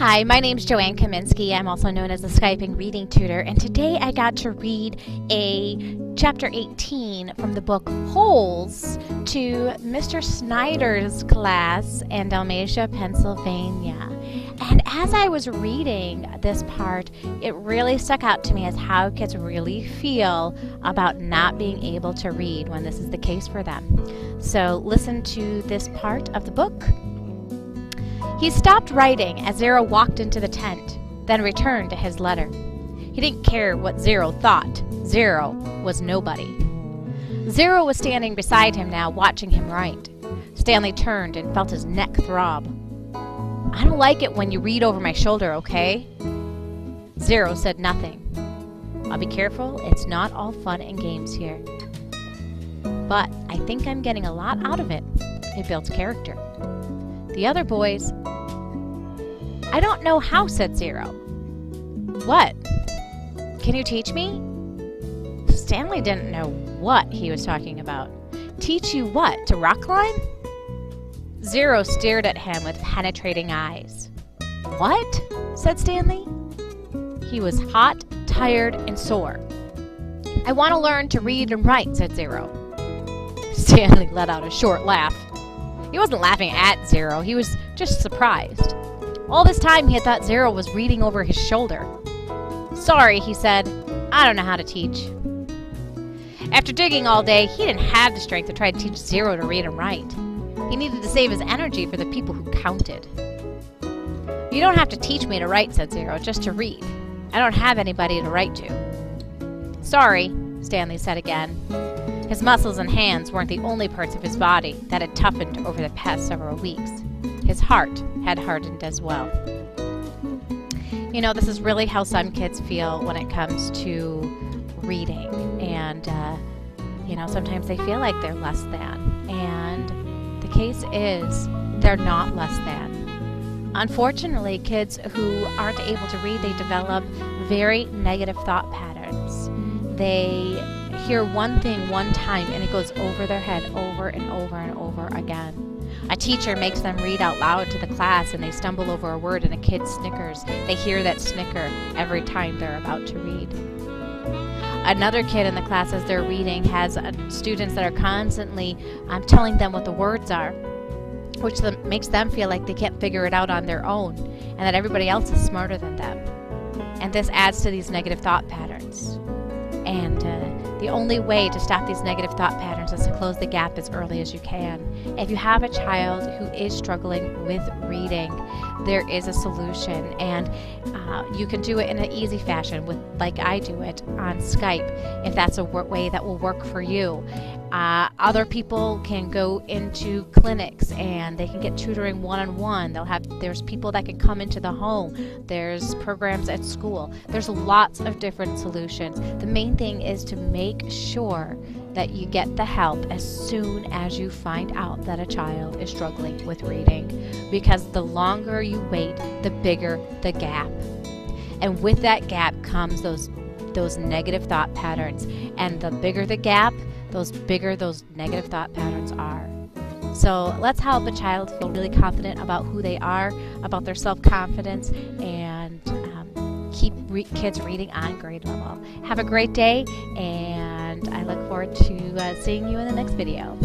Hi, my name's Joanne Kaminsky. I'm also known as the Skyping Reading Tutor, and today I got to read a chapter 18 from the book Holes to Mr. Snyder's class in Dalmatia, Pennsylvania. And as I was reading this part, it really stuck out to me as how kids really feel about not being able to read when this is the case for them. So listen to this part of the book. He stopped writing as Zero walked into the tent, then returned to his letter. He didn't care what Zero thought. Zero was nobody. Zero was standing beside him now, watching him write. Stanley turned and felt his neck throb. "I don't like it when you read over my shoulder, okay?" Zero said nothing. "I'll be careful, it's not all fun and games here. But I think I'm getting a lot out of it. It builds character." The other boys, "I don't know how," said Zero. "What? Can you teach me?" Stanley didn't know what he was talking about. "Teach you what? To rock climb?" Zero stared at him with penetrating eyes. "What?" said Stanley. He was hot, tired, and sore. "I want to learn to read and write," said Zero. Stanley let out a short laugh. He wasn't laughing at Zero, he was just surprised. All this time he had thought Zero was reading over his shoulder. "Sorry," he said, "I don't know how to teach." After digging all day, he didn't have the strength to try to teach Zero to read and write. He needed to save his energy for the people who counted. "You don't have to teach me to write," said Zero, "just to read. I don't have anybody to write to." "Sorry," Stanley said again. His muscles and hands weren't the only parts of his body that had toughened over the past several weeks. His heart had hardened as well. You know, this is really how some kids feel when it comes to reading. And, sometimes they feel like they're less than. And the case is, they're not less than. Unfortunately, kids who aren't able to read, they develop very negative thought patterns. They hear one thing one time and it goes over their head over and over and over again. A teacher makes them read out loud to the class and they stumble over a word and a kid snickers. They hear that snicker every time they're about to read. Another kid in the class, as they're reading, has students that are constantly telling them what the words are, which makes them feel like they can't figure it out on their own and that everybody else is smarter than them. And this adds to these negative thought patterns. And the only way to stop these negative thought patterns is to close the gap as early as you can. If you have a child who is struggling with reading, there is a solution, and you can do it in an easy fashion, like I do it on Skype, if that's a way that will work for you. Other people can go into clinics and they can get tutoring one-on-one. There's people that can come into the home. There's programs at school. There's lots of different solutions. The main thing is to make sure that you get the help as soon as you find out that a child is struggling with reading, because the longer you wait, the bigger the gap. And with that gap comes those negative thought patterns. And the bigger the gap, those bigger those negative thought patterns are. So let's help a child feel really confident about who they are, about their self-confidence, and keep kids reading on grade level. Have a great day, and I look forward to seeing you in the next video.